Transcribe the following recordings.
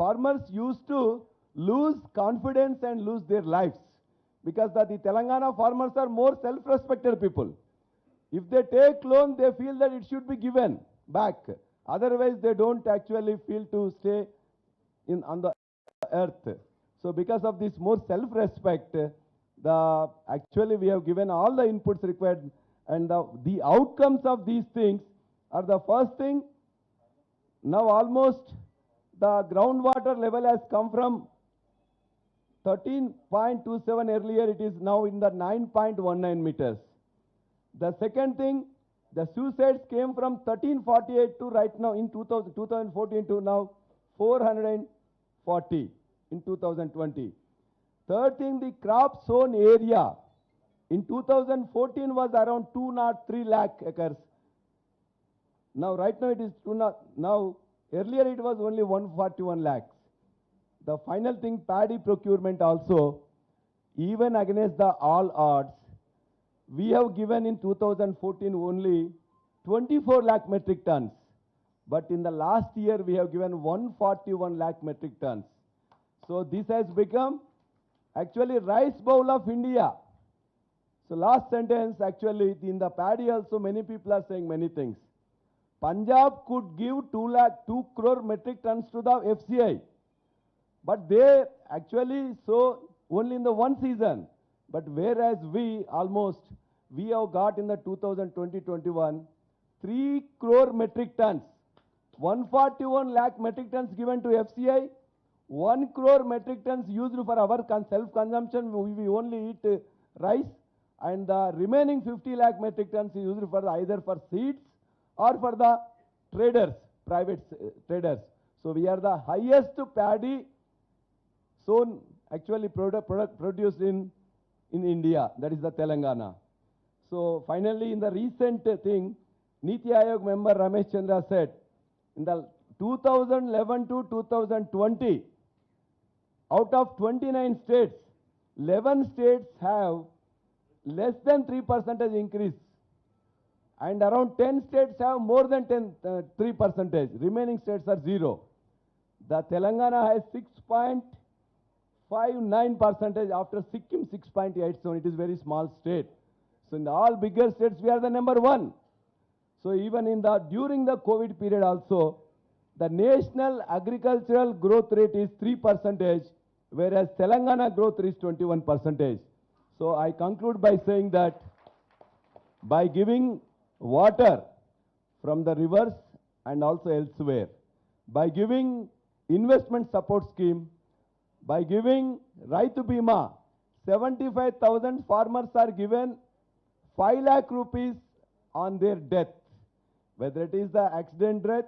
farmers used to lose confidence and lose their lives because the Telangana farmers are more self-respected people. If they take loan, they feel that it should be given back. Otherwise, they don't actually feel to stay on the earth. So because of this more self-respect, actually we have given all the inputs required, and the outcomes of these things are the first thing. Now almost the groundwater level has come from 13.27 earlier, it is now in the 9.19 meters. The second thing, the suicides came from 1348 to right now in 2014 to now 440 in 2020. Third thing, the crop sown area in 2014 was around 203 lakh acres. Now right now it is now earlier it was only 141 lakhs. The final thing, paddy procurement also, even against the all odds, we have given in 2014 only 24 lakh metric tons. But in the last year, we have given 141 lakh metric tons. So this has become actually rice bowl of India. So last sentence, actually, in the paddy also, many people are saying many things. Punjab could give 2 crore metric tons to the FCI. But they actually sow only in the one season. But whereas we have got in the 2020-21, 3 crore metric tons, 141 lakh metric tons given to FCI, 1 crore metric tons used for our self-consumption, we only eat rice, and the remaining 50 lakh metric tons is used for either for seeds or for the traders, private traders. So we are the highest paddy sown, actually produced in India, that is the Telangana. So finally, in the recent thing, Niti Aayog member Ramesh Chandra said, in the 2011 to 2020, out of 29 states, 11 states have less than 3% increase, and around 10 states have more than 3%. Remaining states are zero. The Telangana has 6.59% after Sikkim 6.87. It is very small state. So in all bigger states, we are the number one. So even during the COVID period also, the national agricultural growth rate is 3%, whereas Telangana growth rate is 21%. So I conclude by saying that by giving water from the rivers and also elsewhere, by giving investment support scheme, by giving Raitu Bima, 75,000 farmers are given 5 lakh rupees on their death, whether it is the accident death,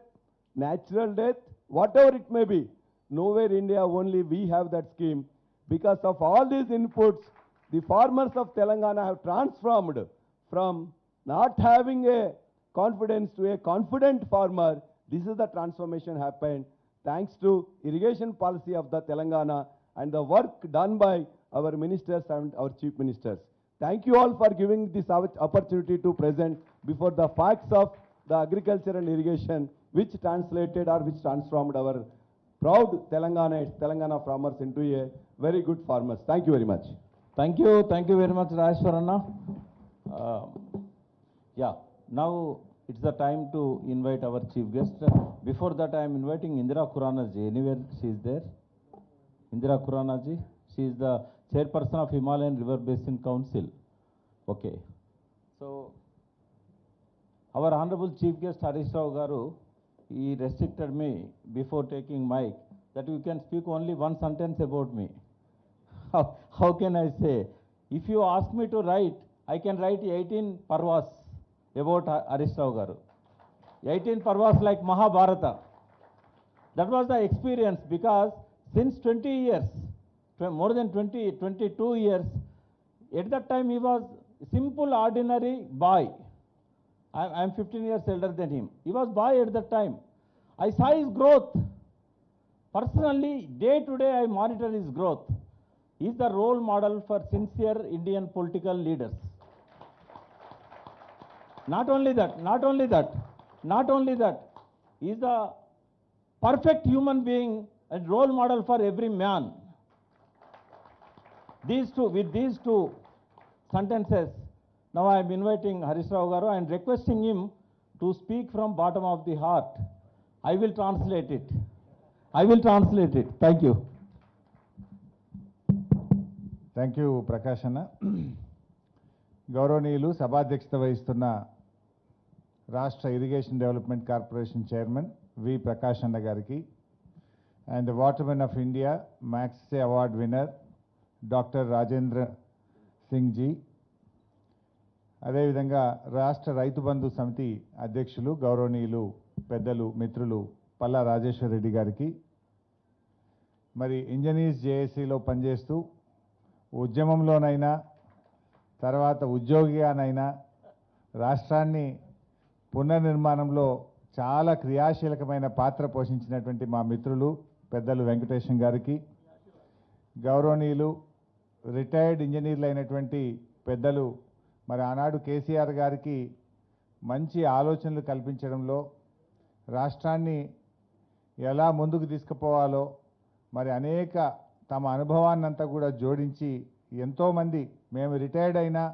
natural death, whatever it may be. Nowhere in India only we have that scheme. Because of all these inputs, the farmers of Telangana have transformed from not having a confidence to a confident farmer. This is the transformation happened thanks to irrigation policy of the Telangana and the work done by our ministers and our chief ministers. Thank you all for giving this opportunity to present before the facts of the agriculture and irrigation, which translated or which transformed our proud Telangana farmers into a very good farmers. Thank you very much. Thank you very much, Rajeshwaranna. Yeah, now it's the time to invite our chief guest. Before that, I am inviting Indira Khurana ji. Anywhere she is there? Indira Khurana ji. She is the chairperson of Himalayan River Basin Council. Okay. So, our honorable chief guest Harish Rao Garu, he restricted me before taking mic that you can speak only one sentence about me. How can I say? If you ask me to write, I can write 18 parvas about Harish Rao Garu. 18 parvas like Mahabharata. That was the experience, because since 20 years, more than 22 years, at that time he was simple, ordinary boy. I am 15 years elder than him. He was boy at that time. I saw his growth. Personally, day to day I monitor his growth. He is the role model for sincere Indian political leaders. Not only that, he is the perfect human being and role model for every man. With these two sentences, now I am inviting Harish Rao Garu and requesting him to speak from bottom of the heart. I will translate it. Thank you. Thank you Prakash అన్న. గౌరవనీయులు సభాధ్యక్షత వహిస్తున్న రాష్ట్ర irrigation development corporation chairman V Prakash అన్న గారికి, and waterman of India Magsaysay award winner doctor Rajendra Singh ji, అదేవిధంగా రాష్ట్ర రైతు బంధు సమితి అధ్యక్షులు గౌరవనీయులు పెద్దలు మిత్రులు పల్లా రాజేశ్వర రెడ్డి గారికి, మరి ఇంజనీర్స్ జేఏసీలో పనిచేస్తూ ఉద్యమంలోనైనా తర్వాత ఉద్యోగిగానైనా రాష్ట్రాన్ని పునర్నిర్మాణంలో చాలా క్రియాశీలకమైన పాత్ర పోషించినటువంటి మా మిత్రులు పెద్దలు వెంకటేశం గారికి, గౌరవనీయులు రిటైర్డ్ ఇంజనీర్లు అయినటువంటి పెద్దలు మరి ఆనాడు కేసీఆర్ గారికి మంచి ఆలోచనలు కల్పించడంలో రాష్ట్రాన్ని ఎలా ముందుకు తీసుకుపోవాలో మరి అనేక తమ అనుభవాన్నంతా కూడా జోడించి ఎంతోమంది మేము రిటైర్డ్ అయినా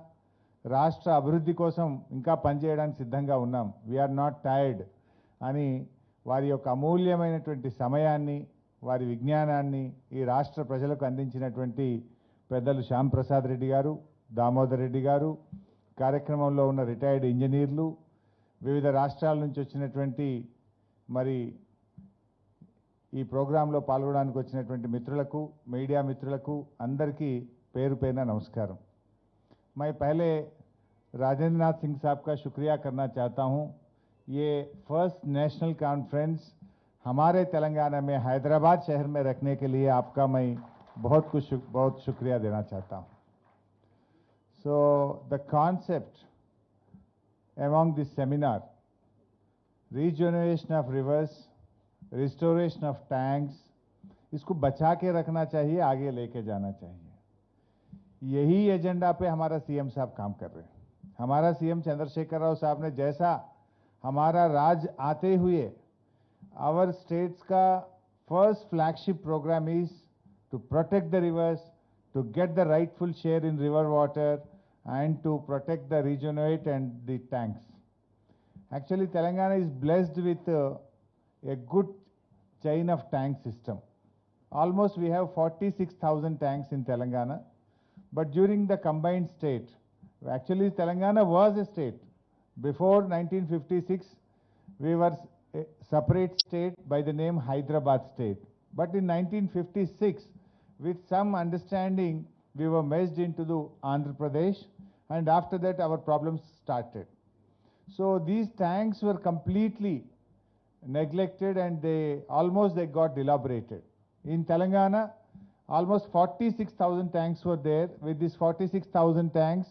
రాష్ట్ర అభివృద్ధి కోసం ఇంకా పనిచేయడానికి సిద్ధంగా ఉన్నాం, వీఆర్ నాట్ టైర్డ్ అని వారి యొక్క అమూల్యమైనటువంటి సమయాన్ని వారి విజ్ఞానాన్ని ఈ రాష్ట్ర ప్రజలకు అందించినటువంటి పెద్దలు శ్యామ్ ప్రసాద్ రెడ్డి గారు, దామోదర్ రెడ్డి గారు, కార్యక్రమంలో ఉన్న రిటైర్డ్ ఇంజనీర్లు, వివిధ రాష్ట్రాల నుంచి వచ్చినటువంటి మరి ఈ ప్రోగ్రాంలో పాల్గొనడానికి వచ్చినటువంటి మిత్రులకు, మీడియా మిత్రులకు అందరికీ పేరు పేరున నమస్కారం. मैं पहले राजेंद्र नाथ सिंह साहब का शुक्रिया करना चाहता हूं. ये फर्स्ट नेशनल कॉन्फ्रेंस हमारे तेलंगाना में हैदराबाद शहर में रखने के लिए आपका मैं बहुत शुक्रिया देना चाहता हूं. So the concept among this seminar, regeneration of rivers, restoration of tanks, इसको बचा के रखना चाहिए, आगे लेके जाना चाहिए. यही एजेंडा पे हमारा सीएम साहब काम कर रहे हैं. हमारा सीएम चंद्रशेखर राव साहब ने जैसा हमारा राज आते हुए आवर स्टेट्स का first flagship program is to protect the rivers, to get the rightful share in river water and to protect the regenerate and the tanks. Actually, Telangana is blessed with a good chain of tank system. Almost we have 46,000 tanks in Telangana, but during the combined state, actually Telangana was a state. Before 1956, we were a separate state by the name Hyderabad state. But in 1956, with some understanding, we were merged into the Andhra Pradesh, and after that our problems started. So these tanks were completely neglected and they got dilapidated. In Telangana, almost 46,000 tanks were there. With these 46,000 tanks,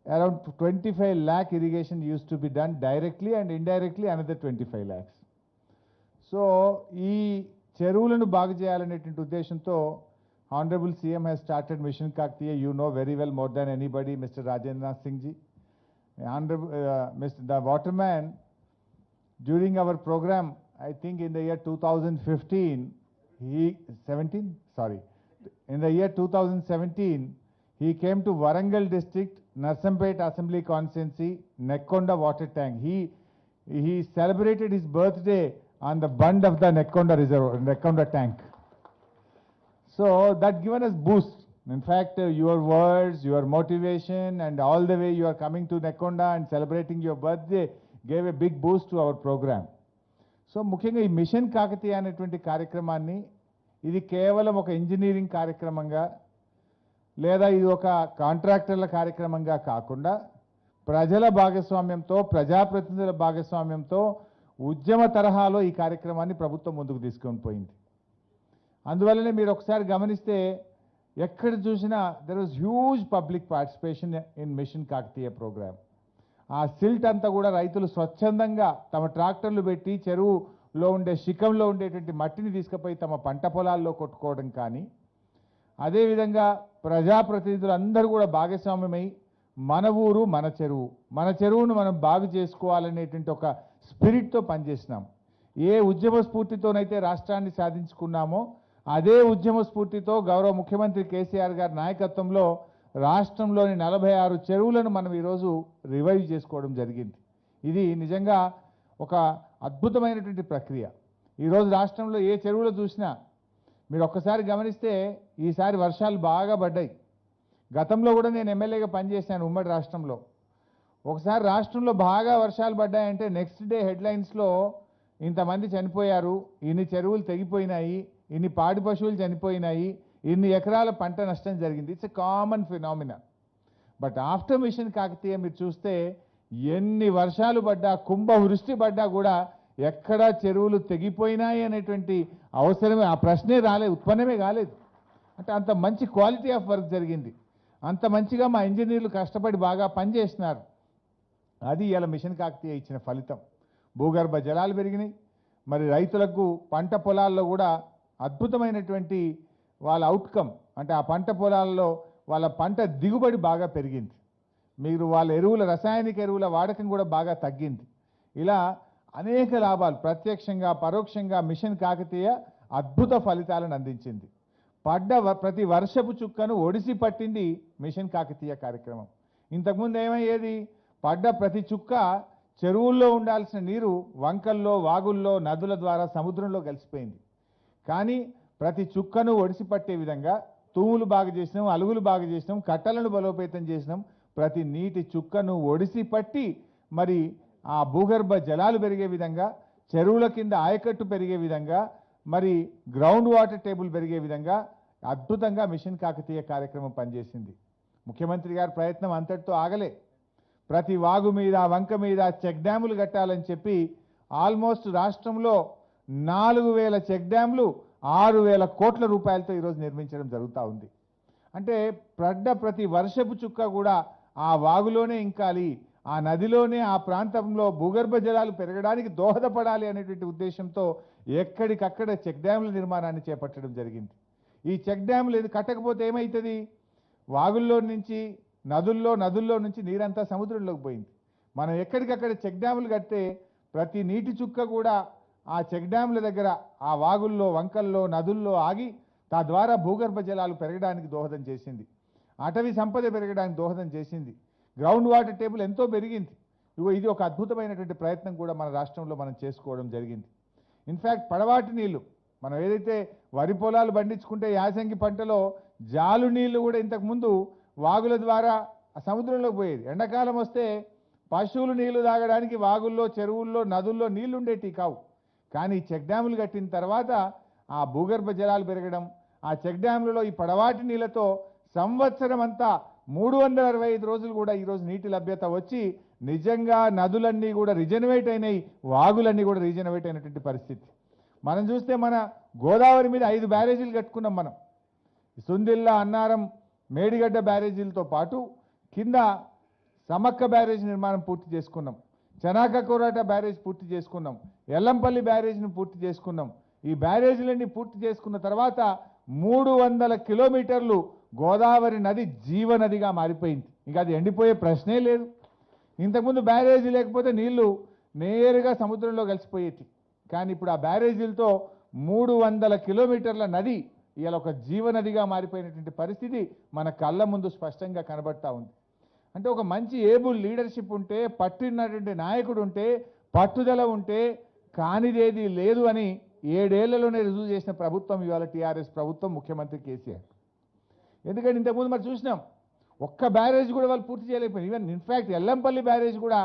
around 25 lakh irrigation used to be done directly, and indirectly another 25 lakhs. So ఈ చెరువులను బాగు చేయాలనేటువంటి ఉద్దేశంతో Honorable CM has started Mission Kaktiya. You know very well, more than anybody, Mr. Rajendra Nath Singh ji. The waterman, during our program, I think in the year 2015, in the year 2017, he came to Warangal district, Narsampet Assembly Constituency, Nekkonda water tank. He celebrated his birthday on the bund of the Nekkonda tank. So that given us boost. In fact, your words, your motivation, and all the way you are coming to Nekkonda and celebrating your birthday gave a big boost to our program. So ముఖ్యంగా ఈ machine Kakatiya అనేటువంటి కార్యక్రమాన్ని ఇది కేవలం ఒక engineering కార్యక్రమంగా లేదా ఇది ఒక కాంట్రాక్టర్ల కార్యక్రమంగా కాకుండా ప్రజల భాగస్వామ్యంతో, ప్రజాప్రతినిధుల భాగస్వామ్యంతో ఉద్యమ తరహాలో ఈ కార్యక్రమాన్ని ప్రభుత్వం ముందుకు తీసుకొని పోయింది. అందువల్లనే మీరు ఒకసారి గమనిస్తే ఎక్కడ చూసినా there was huge public participation in mission Kakatiya program. ఆ సిల్ట్ అంతా కూడా రైతులు స్వచ్ఛందంగా తమ ట్రాక్టర్లు పెట్టి చెరువులో ఉండే శిఖంలో ఉండేటువంటి మట్టిని తీసుకుపోయి తమ పంట పొలాల్లో కొట్టుకోవడం కానీ, అదేవిధంగా ప్రజాప్రతినిధులు అందరూ కూడా భాగస్వామ్యమై మన ఊరు మన చెరువును మనం బాగు చేసుకోవాలనేటువంటి ఒక స్పిరిట్తో పనిచేసినాం. ఏ ఉద్యమ స్ఫూర్తితోనైతే రాష్ట్రాన్ని సాధించుకున్నామో అదే ఉద్యమ స్ఫూర్తితో గౌరవ ముఖ్యమంత్రి కేసీఆర్ గారి నాయకత్వంలో రాష్ట్రంలోని 46 చెరువులను మనం ఈరోజు రివైవ్ చేసుకోవడం జరిగింది. ఇది నిజంగా ఒక అద్భుతమైనటువంటి ప్రక్రియ. ఈరోజు రాష్ట్రంలో ఏ చెరువులో చూసినా మీరు ఒక్కసారి గమనిస్తే ఈసారి వర్షాలు బాగా పడ్డాయి. గతంలో కూడా నేను ఎమ్మెల్యేగా పనిచేశాను ఉమ్మడి రాష్ట్రంలో. ఒకసారి రాష్ట్రంలో బాగా వర్షాలు పడ్డాయంటే నెక్స్ట్ డే హెడ్లైన్స్లో ఇంతమంది చనిపోయారు, ఇన్ని చెరువులు తెగిపోయినాయి, ఇన్ని పాడి పశువులు చనిపోయినాయి, ఇన్ని ఎకరాల పంట నష్టం జరిగింది. It's a common phenomena. But after mission Kakatiya మీరు చూస్తే ఎన్ని వర్షాలు పడ్డా, కుంభవృష్టి పడ్డా కూడా ఎక్కడా చెరువులు తెగిపోయినాయి అనేటువంటి అవసరమే, ఆ ప్రశ్నే రాలేదు, ఉత్పన్నమే కాలేదు. అంటే అంత మంచి క్వాలిటీ ఆఫ్ వర్క్ జరిగింది. అంత మంచిగా మా ఇంజనీర్లు కష్టపడి బాగా పనిచేస్తున్నారు. అది ఇలా మిషన్ కాకతీయ ఇచ్చిన ఫలితం. భూగర్భ జలాలు పెరిగినాయి. మరి రైతులకు పంట పొలాల్లో కూడా అద్భుతమైనటువంటి వాళ్ళ అవుట్కమ్, అంటే ఆ పంట పొలాల్లో వాళ్ళ పంట దిగుబడి బాగా పెరిగింది. మీరు వాళ్ళ ఎరువుల, రసాయనిక ఎరువుల వాడకం కూడా బాగా తగ్గింది. ఇలా అనేక లాభాలు ప్రత్యక్షంగా పరోక్షంగా మిషన్ కాకతీయ అద్భుత ఫలితాలను అందించింది. ప్రతి వర్షపు చుక్కను ఒడిసి పట్టింది మిషన్ కాకతీయ కార్యక్రమం. ఇంతకుముందు ఏమయ్యేది, పడ్డ ప్రతి చుక్క చెరువుల్లో ఉండాల్సిన నీరు వంకల్లో, వాగుల్లో, నదుల ద్వారా సముద్రంలో కలిసిపోయింది. కానీ ప్రతి చుక్కను ఒడిసి పట్టే విధంగా తూములు బాగా చేసినాం, అలుగులు బాగా చేసినాం, కట్టలను బలోపేతం చేసినాం. ప్రతి నీటి చుక్కను ఒడిసి పట్టి మరి ఆ భూగర్భ జలాలు పెరిగే విధంగా, చెరువుల కింద ఆయకట్టు పెరిగే విధంగా, మరి గ్రౌండ్ వాటర్ టేబుల్ పెరిగే విధంగా అద్భుతంగా మిషన్ కాకతీయ కార్యక్రమం పనిచేసింది. ముఖ్యమంత్రి గారి ప్రయత్నం అంతటితో ఆగలే. ప్రతి వాగు మీద, వంక మీద చెక్ డ్యాములు కట్టాలని చెప్పి ఆల్మోస్ట్ రాష్ట్రంలో 4000 చెక్ డ్యాములు 6000 కోట్ల రూపాయలతో ఈరోజు నిర్మించడం జరుగుతూ ఉంది. అంటే ప్రతి వర్షపు చుక్క కూడా ఆ వాగులోనే ఇంకాలి, ఆ నదిలోనే ఆ ప్రాంతంలో భూగర్భ జలాలు పెరగడానికి దోహదపడాలి అనేటువంటి ఉద్దేశంతో ఎక్కడికక్కడ చెక్ డ్యాముల నిర్మాణాన్ని చేపట్టడం జరిగింది. ఈ చెక్ డ్యాములు కట్టకపోతే ఏమవుతుంది, వాగుల్లో నుంచి నదుల్లో నుంచి నీరంతా సముద్రంలోకి పోయింది. మనం ఎక్కడికక్కడ చెక్ డ్యాములు కడితే ప్రతి నీటి చుక్క కూడా ఆ చెక్ డ్యాముల దగ్గర, ఆ వాగుల్లో, వంకల్లో, నదుల్లో ఆగి తద్వారా భూగర్భ జలాలు పెరగడానికి దోహదం చేసింది. అటవీ సంపద పెరగడానికి దోహదం చేసింది. గ్రౌండ్ వాటర్ టేబుల్ ఎంతో పెరిగింది. ఇది ఒక అద్భుతమైనటువంటి ప్రయత్నం కూడా మన రాష్ట్రంలో మనం చేసుకోవడం జరిగింది. ఇన్ఫ్యాక్ట్ పడవాటి నీళ్లు మనం ఏదైతే వరి పొలాలు పండించుకుంటే యాసంగి పంటలో జాలు నీళ్లు కూడా ఇంతకుముందు వాగుల ద్వారా సముద్రంలోకి పోయేది. ఎండాకాలం వస్తే పశువులు నీళ్లు తాగడానికి వాగుల్లో, చెరువుల్లో, నదుల్లో నీళ్లు ఉండేటి కావు. కానీ చెక్ డ్యాములు కట్టిన తర్వాత ఆ భూగర్భ జలాలు పెరగడం, ఆ చెక్ డ్యాములలో ఈ పడవాటి నీళ్లతో సంవత్సరం అంతా 365 రోజులు కూడా ఈరోజు నీటి లభ్యత వచ్చి నిజంగా నదులన్నీ కూడా రిజనరేట్ అయినాయి, వాగులన్నీ కూడా రిజనరేట్ అయినటువంటి పరిస్థితి. మనం చూస్తే మన గోదావరి మీద 5 బ్యారేజీలు కట్టుకున్నాం మనం. సుందిల్లా, అన్నారం, మేడిగడ్డ బ్యారేజీలతో పాటు కింద సమక్క బ్యారేజ్ నిర్మాణం పూర్తి చేసుకున్నాం, చనాక కోరాట బ్యారేజ్ పూర్తి చేసుకున్నాం, ఎల్లంపల్లి బ్యారేజ్ను పూర్తి చేసుకున్నాం. ఈ బ్యారేజీలన్నీ పూర్తి చేసుకున్న తర్వాత 300 కిలోమీటర్లు గోదావరి నది జీవనదిగా మారిపోయింది. ఇంకా అది ఎండిపోయే ప్రశ్నే లేదు. ఇంతకుముందు బ్యారేజీ లేకపోతే నీళ్లు నేరుగా సముద్రంలో కలిసిపోయేది. కానీ ఇప్పుడు ఆ బ్యారేజీలతో 300 కిలోమీటర్ల నది ఇవాళ ఒక జీవనదిగా మారిపోయినటువంటి పరిస్థితి మన కళ్ళ ముందు స్పష్టంగా కనబడతా ఉంది. అంటే ఒక మంచి ఏబుల్ లీడర్షిప్ ఉంటే, పట్టినటువంటి నాయకుడు ఉంటే, పట్టుదల ఉంటే కానిదేది లేదు అని 7 ఏళ్లలోనే రుజువు చేసిన ప్రభుత్వం ఇవాళ టీఆర్ఎస్ ప్రభుత్వం, ముఖ్యమంత్రి కేసీఆర్. ఎందుకంటే ఇంతకుముందు మనం చూసినాం, ఒక్క బ్యారేజ్ కూడా వాళ్ళు పూర్తి చేయలేకపోయింది. ఈవెన్ ఇన్ఫ్యాక్ట్ ఎల్లంపల్లి బ్యారేజ్ కూడా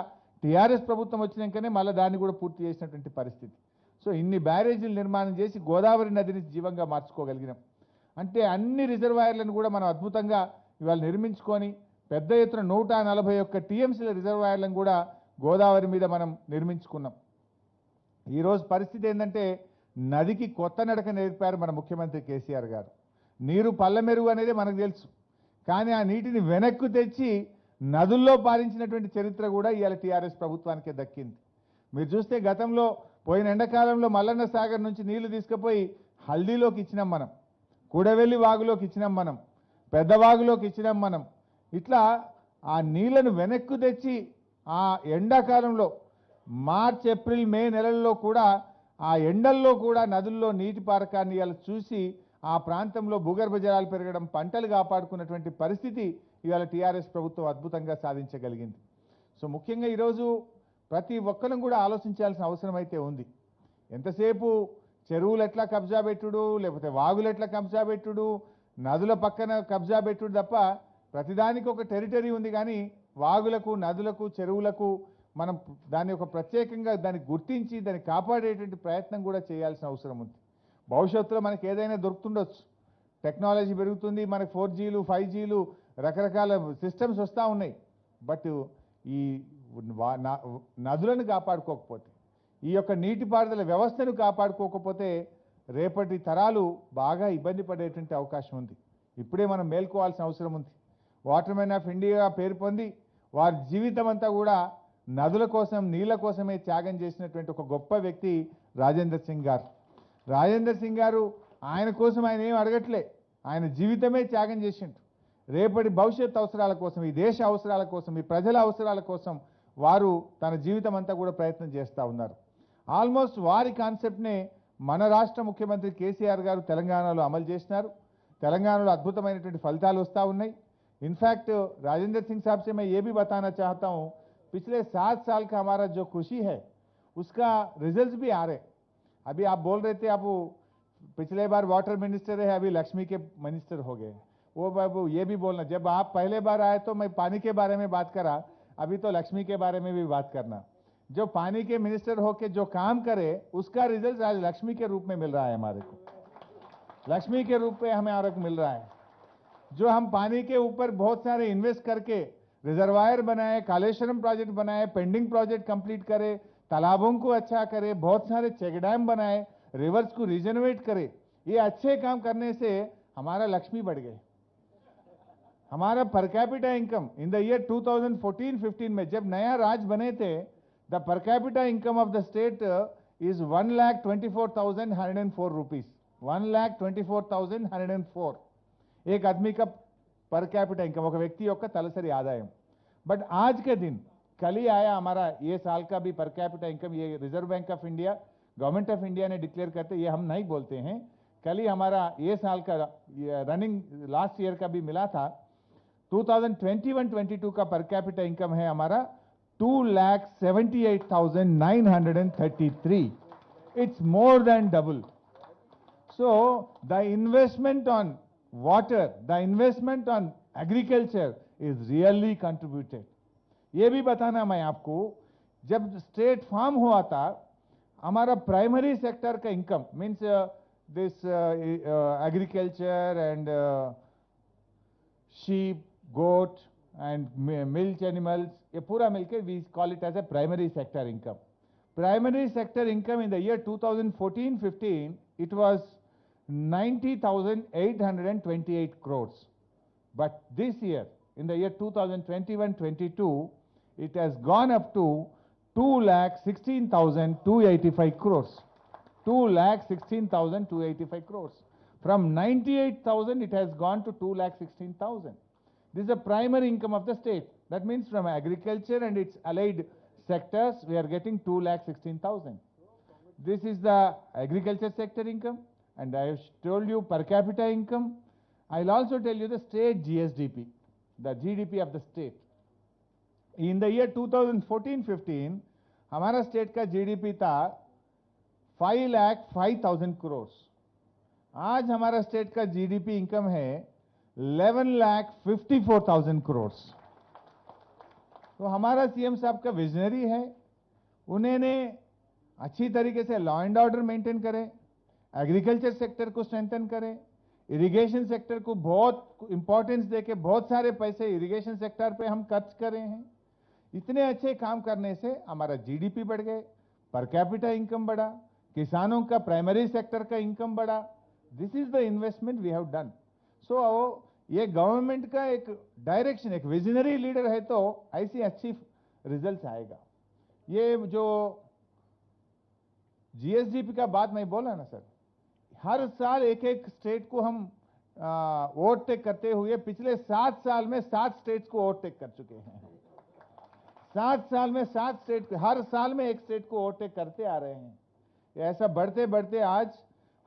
టీఆర్ఎస్ ప్రభుత్వం వచ్చినాకనే మళ్ళీ దాన్ని కూడా పూర్తి చేసినటువంటి పరిస్థితి. సో ఇన్ని బ్యారేజీలు నిర్మాణం చేసి గోదావరి నదిని జీవంగా మార్చుకోగలిగినాం. అంటే అన్ని రిజర్వాయర్లను కూడా మనం అద్భుతంగా ఇవాళ నిర్మించుకొని పెద్ద ఎత్తున 141 టీఎంసీల రిజర్వాయర్లను కూడా గోదావరి మీద మనం నిర్మించుకున్నాం. ఈరోజు పరిస్థితి ఏంటంటే నదికి కొత్త నడక నేర్పారు మన ముఖ్యమంత్రి కేసీఆర్ గారు. నీరు పల్లమెరుగు అనేది మనకు తెలుసు, కానీ ఆ నీటిని వెనక్కు తెచ్చి నదుల్లో పారించినటువంటి చరిత్ర కూడా ఇవాళ టీఆర్ఎస్ ప్రభుత్వానికే దక్కింది. మీరు చూస్తే గతంలో పోయిన ఎండాకాలంలో మల్లన్న సాగర్ నుంచి నీళ్లు తీసుకుపోయి హల్దీలోకి ఇచ్చినాం మనం, కూడవెల్లి వాగులోకి ఇచ్చినాం మనం, పెద్దవాగులోకి ఇచ్చినాం మనం. ఇట్లా ఆ నీళ్లను వెనక్కు తెచ్చి ఆ ఎండాకాలంలో మార్చ్, ఏప్రిల్, మే నెలల్లో కూడా ఆ ఎండల్లో కూడా నదుల్లో నీటి పారకాన్ని ఇవాళ చూసి ఆ ప్రాంతంలో భూగర్భ జలాలు పెరగడం, పంటలు కాపాడుకున్నటువంటి పరిస్థితి ఇవాళ టీఆర్ఎస్ ప్రభుత్వం అద్భుతంగా సాధించగలిగింది. సో ముఖ్యంగా ఈరోజు ప్రతి ఒక్కరం కూడా ఆలోచించాల్సిన అవసరం అయితే ఉంది. ఎంతసేపు చెరువులు ఎట్లా కబ్జా పెట్టుడు, లేకపోతే వాగులు ఎట్లా కబ్జా పెట్టుడు, నదుల పక్కన కబ్జా పెట్టుడు తప్ప ప్రతిదానికి ఒక టెరిటరీ ఉంది. కానీ వాగులకు, నదులకు, చెరువులకు మనం దాన్ని ఒక ప్రత్యేకంగా దాన్ని గుర్తించి దాన్ని కాపాడేటువంటి ప్రయత్నం కూడా చేయాల్సిన అవసరం ఉంది. భవిష్యత్తులో మనకి ఏదైనా దొరుకుతుండొచ్చు, టెక్నాలజీ పెరుగుతుంది, మనకు 4Gలు 5Gలు రకరకాల సిస్టమ్స్ వస్తూ ఉన్నాయి. బట్ ఈ నదులను కాపాడుకోకపోతే, ఈ యొక్క నీటిపారుదల వ్యవస్థను కాపాడుకోకపోతే రేపటి తరాలు బాగా ఇబ్బంది పడేటువంటి అవకాశం ఉంది. ఇప్పుడే మనం మేల్కోవాల్సిన అవసరం ఉంది. వాటర్మెన్ ఆఫ్ ఇండియా పేరు పొంది వారి జీవితం అంతా కూడా నదుల కోసం, నీళ్ల కోసమే త్యాగం చేసినటువంటి ఒక గొప్ప వ్యక్తి రాజేందర్ సింగ్ గారు. రాజేందర్ సింగ్ గారు ఆయన కోసం ఆయన ఏం అడగట్లే, ఆయన జీవితమే త్యాగం చేసిండు. రేపటి భవిష్యత్ అవసరాల కోసం, ఈ దేశ అవసరాల కోసం, ఈ ప్రజల అవసరాల కోసం వారు తన జీవితం అంతా కూడా ప్రయత్నం చేస్తూ ఉన్నారు. ఆల్మోస్ట్ వారి కాన్సెప్ట్నే మన రాష్ట్ర ముఖ్యమంత్రి కేసీఆర్ గారు తెలంగాణలో అమలు చేసినారు. తెలంగాణలో అద్భుతమైనటువంటి ఫలితాలు వస్తూ ఉన్నాయి. इनफैक्ट राजेंद्र सिंह साहब से मैं ये भी बताना चाहता हूँ, पिछले 7 साल का हमारा जो खुशी है उसका रिजल्ट्स भी आ रहे। अभी आप बोल रहे थे, आप पिछले बार वाटर मिनिस्टर है, अभी लक्ष्मी के मिनिस्टर हो गए। वो बाबू ये भी बोलना, जब आप पहले बार आए तो मैं पानी के बारे में बात करा, अभी तो लक्ष्मी के बारे में भी बात करना। जो पानी के मिनिस्टर होके जो काम करे उसका रिजल्ट आज लक्ष्मी के रूप में मिल रहा है हमारे को, लक्ष्मी के रूप में हमें और मिल रहा है। जो हम पानी के ऊपर बहुत सारे इन्वेस्ट करके रिजर्वायर बनाए, कालेश्वरम प्रोजेक्ट बनाए, पेंडिंग प्रोजेक्ट कंप्लीट करे, तालाबों को अच्छा करे, बहुत सारे चेक डैम बनाए, रिवर्स को रिजनरेट करे, ये अच्छे काम करने से हमारा लक्ष्मी बढ़ गए। हमारा per capita income in the year 2014-15 में जब नया राज बने थे, the per capita income of the state is 1,24,104 rupees, 1,24,104 एक आदमी का पर कैपिटा इनकम, ఒక వ్యక్తి యొక్క తలసరి ఆదాయం। बट आज के दिन कल ही आया हमारा ये साल का भी पर कैपिटा इनकम, ये reserve bank of India, government of India ने डिक्लेयर करते, ये हम नहीं बोलते हैं। कल ही हमारा ये साल का रनिंग लास्ट ईयर का भी मिला था। 2021-22 का पर कैपिटा इनकम है हमारा 2,78,933। It's more than double. So the investment on water, the investment on agriculture is really contributed। ये भी बताना मैं आपको, जब स्टेट फार्म हुआ था हमारा प्राइमरी सेक्टर का income means this agriculture and sheep, goat and milk animals, ये पूरा मिलकर we call it as a primary sector income. Primary sector income in the year 2014-15 it was 90,828 crores, but this year in the year 2021-22 it has gone up to 2,16,285 crores, 2,16,285 crores. From 98,000 it has gone to 2,16,000. This is the primary income of the state. That means from agriculture and its allied sectors we are getting 2,16,000. This is the agriculture sector income. And I have told you per capita income. I'll also tell you the state GSDP, the GDP of the state. In the year 2014-15, हमारा state का GDP था 5,05,000 crores। आज हमारा state का GDP income है 11,54,000 crores। तो हमारा CM साहब का विजनरी है, उन्होंने अच्छी तरीके से लॉ एंड ऑर्डर मेंटेन करें, एग्रीकल्चर सेक्टर को स्ट्रेंथन करें, इरिगेशन सेक्टर को बहुत इंपॉर्टेंस देके बहुत सारे पैसे इरिगेशन सेक्टर पे हम खर्च कर रहे हैं। इतने अच्छे काम करने से हमारा जीडीपी बढ़ गए, पर कैपिटा इनकम बढ़ा, किसानों का प्राइमरी सेक्टर का इनकम बढ़ा। This is the investment we have done. So ये गवर्नमेंट का एक डायरेक्शन, एक विजनरी लीडर है तो ऐसी अच्छी रिजल्ट आएगा। ये जो जीएसडीपी का बात मैं बोला ना सर, हर साल एक एक स्टेट को हम ओवरटेक करते हुए पिछले 7 साल में 7 स्टेट्स को ओवरटेक कर चुके हैं। 7 साल में 7 स्टेट, हर साल में एक स्टेट को ओवरटेक करते आ रहे हैं। ऐसा बढ़ते बढ़ते आज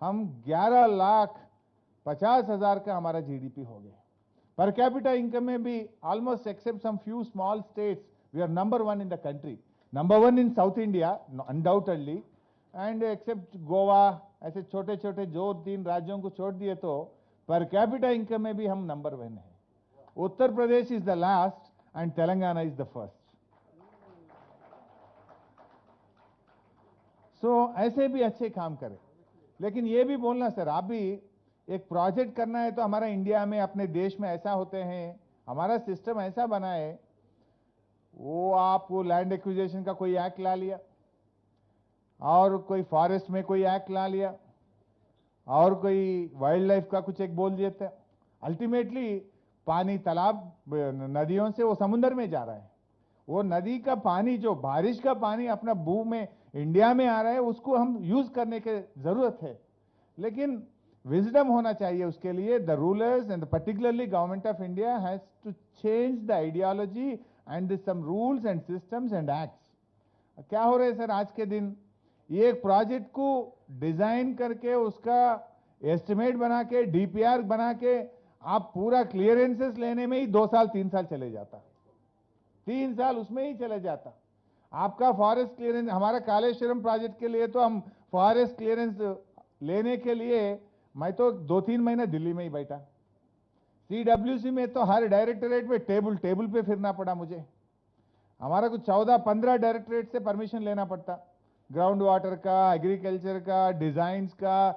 हम 11,50,000 का हमारा जीडीपी हो गया। पर कैपिटा इनकम में भी almost except some few small states we are number 1 in the country, number 1 in South India undoubtedly, and except Goa, ऐसे छोटे छोटे जो 3 राज्यों को छोड़ दिए तो पर कैपिटा इनकम में भी हम नंबर 1 है। Uttar Pradesh is the last and Telangana is the first. So ऐसे भी अच्छे काम करें, लेकिन ये भी बोलना सर, आप भी एक प्रोजेक्ट करना है तो हमारा इंडिया में अपने देश में ऐसा होते हैं, हमारा सिस्टम ऐसा बना है, वो आप वो लैंड एक्विजिशन का कोई एक्ट ला लिया और कोई फॉरेस्ट में कोई एक्ट ला लिया और कोई वाइल्ड लाइफ का कुछ एक बोल दिए थे, अल्टीमेटली पानी तालाब नदियों से वो समुद्र में जा रहा है। वो नदी का पानी जो बारिश का पानी अपना भू में इंडिया में आ रहा है उसको हम यूज करने की जरूरत है, लेकिन विजडम होना चाहिए उसके लिए। The rulers and particularly government of India has to change the ideology and some rules and systems and acts. क्या हो रहा है सर आज के दिन, ये एक प्रोजेक्ट को डिजाइन करके उसका एस्टिमेट बना के डीपीआर बना के आप पूरा क्लियरेंसेस लेने में ही 2 साल 3 साल चले जाता, 3 साल उसमें ही चले जाता। आपका फॉरेस्ट क्लियरेंस, हमारा कालेश्वरम प्रोजेक्ट के लिए तो हम फॉरेस्ट क्लियरेंस लेने के लिए मैं तो 2-3 महीना दिल्ली में ही बैठा। सीडब्ल्यूसी में तो हर डायरेक्टरेट में टेबल पे फिरना पड़ा मुझे। हमारा कुछ 14-15 डायरेक्टरेट से परमिशन लेना पड़ता, ग्राउंड वाटर का, एग्रीकल्चर का, डिजाइन्स का,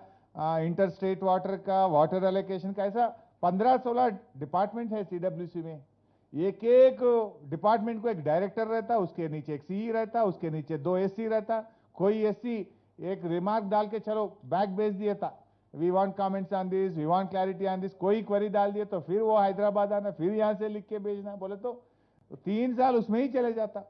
इंटर स्टेट वाटर का, वाटर एलोकेशन का, ऐसा 15-16 डिपार्टमेंट है सीडब्ल्यूसी में। एक एक डिपार्टमेंट को एक डायरेक्टर रहता, उसके नीचे एक सीई रहता, उसके नीचे 2 एससी रहता। कोई एससी एक रिमार्क डाल के चलो बैक भेज दिया था, we want comments on this, we want clarity on this, कोई क्वेरी डाल दिया तो फिर वो हैदराबाद आना, फिर यहां से लिख के भेजना, बोले तो 3 साल उसमें ही चले जाता।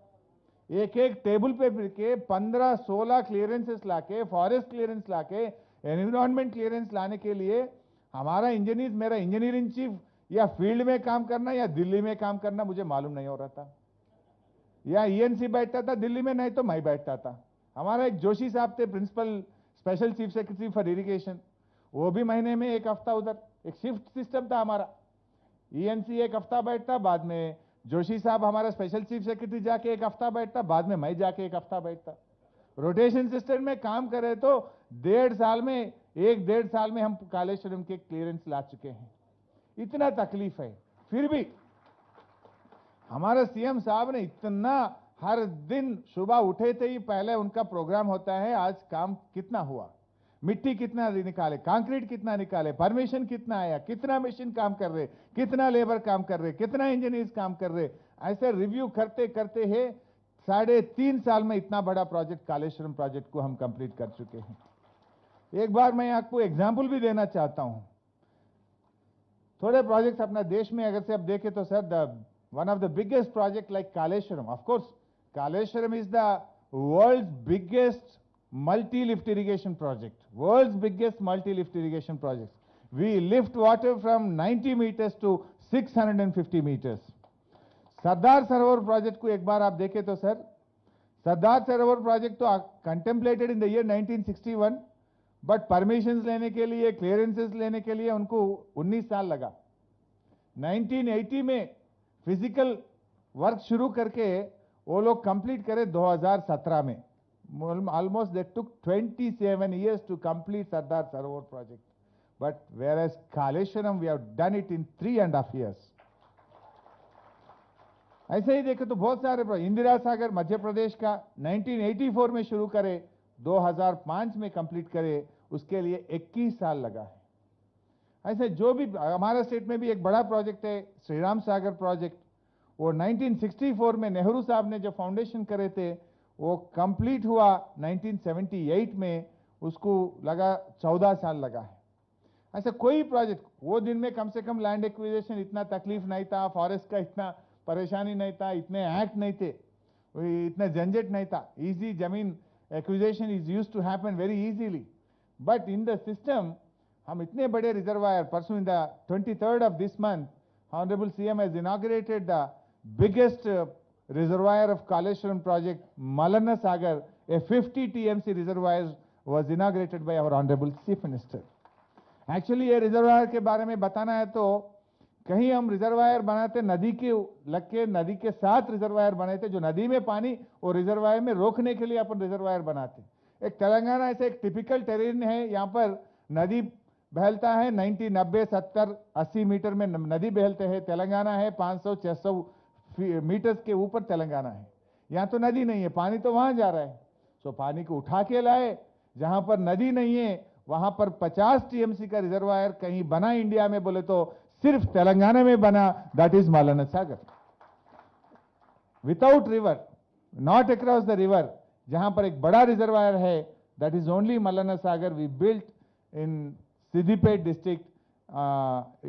एक एक टेबल पे फिर के 15-16 क्लियरेंसेस लाके, फॉरेस्ट क्लियरेंस लाके, एनवायरमेंट क्लियरेंस लाने के लिए हमारा इंजीनियर, मेरा इंजीनियर इन चीफ या फील्ड में काम करना या दिल्ली में काम करना मुझे मालूम नहीं हो रहा था। या ईएनसी बैठता था दिल्ली में, नहीं तो मैं बैठता था। हमारा एक जोशी साहब थे principal special chief secretary for irrigation, वो भी महीने में एक हफ्ता उधर, एक शिफ्ट सिस्टम था हमारा। ईएनसी एक हफ्ता बैठता, बाद में जोशी साहब हमारा स्पेशल चीफ सेक्रेटरी जाके एक हफ्ता बैठता, बाद में मैं जाके एक हफ्ता बैठता। रोटेशन सिस्टम में काम करे तो 1.5 साल में, 1-1.5 साल में हम कालेश्वरम के क्लियरेंस ला चुके हैं। इतना तकलीफ है, फिर भी हमारा सीएम साहब ने इतना, हर दिन सुबह उठे थे ही पहले उनका प्रोग्राम होता है, आज काम कितना हुआ, मिट्टी कितना निकाले, कंक्रीट कितना निकाले, परमिशन कितना आया, कितना मशीन काम कर रहे, कितना लेबर काम कर रहे, कितना इंजीनियर्स काम कर रहे, ऐसे रिव्यू करते करते है 3.5 साल में इतना बड़ा प्रोजेक्ट कालेश्वरम प्रोजेक्ट को हम कंप्लीट कर चुके हैं। एक बार मैं आपको एग्जाम्पल भी देना चाहता हूं। थोड़े प्रोजेक्ट्स अपना देश में अगर से आप देखें तो sir, one of the biggest project like Kaleshwaram, of course Kaleshwaram is the world's biggest multi-lift irrigation project, world's biggest multi-lift irrigation project. We lift water from 90 meters to 650 meters. Sardar Sarovar project को एक बार आप देखें तो सर, सरदार सरोवर प्रोजेक्ट तो contemplated in the year 1961, but permissions लेने के लिए, clearances लेने के लिए उनको 19 साल लगा। 1980 में फिजिकल वर्क शुरू करके वो लोग कंप्लीट करे 2017 में। Almost they took 27 years to complete Sardar Sarovar project, but whereas Kaleshwaram we have done it in 3.5 years. ऐसे ही देखे तो बहुत सारे इंदिरा सागर मध्य प्रदेश का 1984 में शुरू करे, 2005 में कंप्लीट करे, उसके लिए 21 साल लगा है। ऐसे जो भी हमारा स्टेट में भी एक बड़ा प्रोजेक्ट है श्री राम सागर प्रोजेक्ट, वो 1964 में नेहरू साहब ने जो फाउंडेशन करे थे वो कंप्लीट हुआ 1978 में, उसको लगा 14 साल लगा है। ऐसा कोई प्रोजेक्ट, वो दिन में कम से कम लैंड एक्विजिशन इतना तकलीफ नहीं था, फॉरेस्ट का इतना परेशानी नहीं था, इतने एक्ट नहीं थे, इतना झंझट नहीं था, इजी जमीन acquisition is used to happen very easily. But in the system हम इतने बड़े रिजर्वायर, परसों in the 23rd of this month, Honorable CM has inaugurated the biggest reservoir of Kaleshwaram project, Malana Sagar, a 50 TMC reservoir, was inaugurated by our Honorable Chief Minister. Actually ये reservoir के बारे में बताना है तो कहीं हम रिजर्वायर बनाते नदी के लग के नदी के साथ रिजर्वायर बने थे, जो नदी में पानी और रिजर्वायर में रोकने के लिए अपन रिजर्वायर बनाते। एक तेलंगाना ऐसे एक टिपिकल टेरेन है, यहाँ पर नदी बहलता है 90, 90, 70, 80 मीटर में नदी बहलते हैं। तेलंगाना है 500, 600 मीटर्स के ऊपर तेलंगाना है। यहाँ तो नदी नहीं है, पानी तो वहां जा रहा है। सो पानी को उठा के लाए, जहां पर नदी नहीं है वहां पर 50 टीएमसी का रिजर्वायर कहीं बना इंडिया में बोले तो सिर्फ तेलंगाना में बना, that is Mallanna Sagar. Without river, not across the river, जहां पर एक बड़ा रिजर्वायर है, that is only Mallanna Sagar we built in Siddipet district,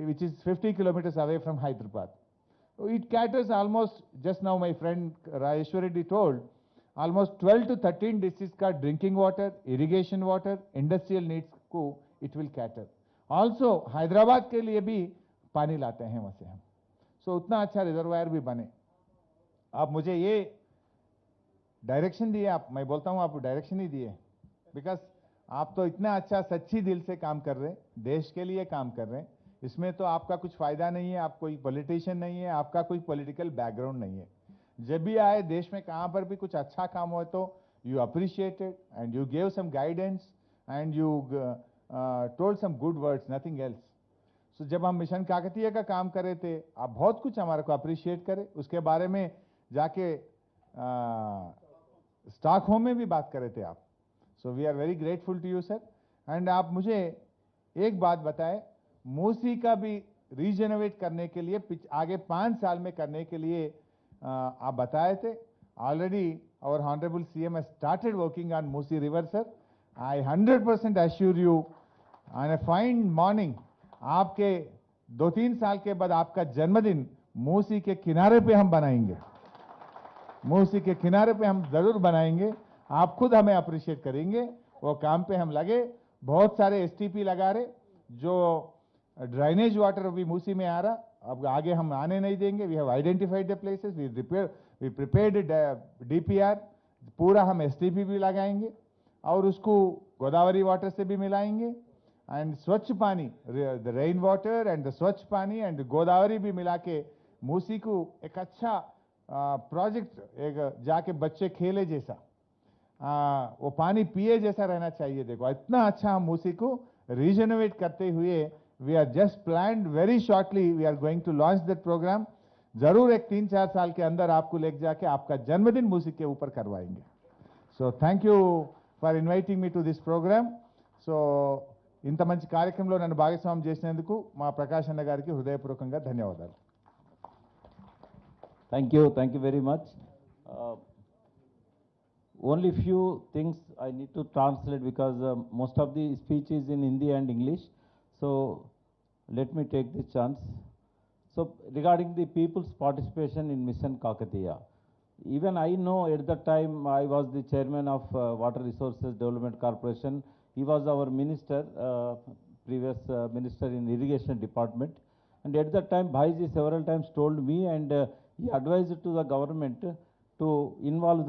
which is 50 kilometers away from Hyderabad. It caters almost, just now my friend Rajeshwar Reddy told, almost 12 to 13 districts का drinking water, irrigation water, industrial needs को it will cater. Also Hyderabad के लिए भी पानी लाते हैं वहां से हम। सो उतना अच्छा रिजर्वायर भी बने। आप मुझे ये डायरेक्शन दिए, आप, मैं बोलता हूं आप डायरेक्शन ही दिए, बिकॉज आप तो इतना अच्छा सच्ची दिल से काम कर रहे हैं, देश के लिए काम कर रहे हैं। इसमें तो आपका कुछ फायदा नहीं है, आप कोई पॉलिटिशियन नहीं है, आपका कोई पॉलिटिकल बैकग्राउंड नहीं है। जब भी आए देश में कहां पर भी कुछ अच्छा काम हो तो you appreciated and you gave some guidance and you told some good words, nothing else. So जब हम मिशन काकतीय का काम कर रहे थे, आप बहुत कुछ हमारे को अप्रिशिएट करे, उसके बारे में जाके स्टॉकहोम में भी बात कर रहे थे आप। So we are very grateful to you sir. And आप मुझे एक बात बताएं, मूसी का भी रीजेनरेट करने के लिए आगे 5 साल में करने के लिए आप बताए थे। Already our honourable CM has started working on Musi river sir. I 100% assure you on a fine morning, आपके 2-3 साल के बाद आपका जन्मदिन मूसी के किनारे पे हम बनाएंगे, मूसी के किनारे पे हम जरूर बनाएंगे। आप खुद हमें अप्रिशिएट करेंगे, वो काम पे हम लगे। बहुत सारे एसटीपी लगा रहे, जो ड्राइनेज वाटर अभी मूसी में आ रहा, अब आगे हम आने नहीं देंगे। We have identified the places, we prepared DPR, पूरा हम एसटीपी भी लगाएंगे और उसको गोदावरी वाटर से भी मिलाएंगे। एंड स्वच्छ पानी, the rain water and the स्वच्छ पानी एंड गोदावरी भी मिला के मूसी को एक अच्छा प्रोजेक्ट, एक जाके बच्चे खेले जैसा, वो पानी पिए जैसा रहना चाहिए। देखो इतना अच्छा हम मूसी को रीजनरेट करते हुए, we are just planned very shortly we are going to launch that program. जरूर एक 3-4 साल के अंदर आपको लेके जाके आपका जन्मदिन मूसी के ऊपर करवाएंगे। So thank you for inviting me to this program. So ఇంత మంచి కార్యక్రమంలో నన్ను భాగస్వామ్యం చేసినందుకు మా ప్రకాష్ అన్న గారికి హృదయపూర్వకంగా ధన్యవాదాలు. Thank you very much. Only few things I need to translate because most of the speech is in Hindi and English. So let me take this chance. So regarding the people's participation in Mission Kakatiya, even I know at the time I was the chairman of Water Resources Development Corporation. He was our minister, previous minister in Irrigation Department. And at that time, Bhaiji several times told me and he advised to the government to involve the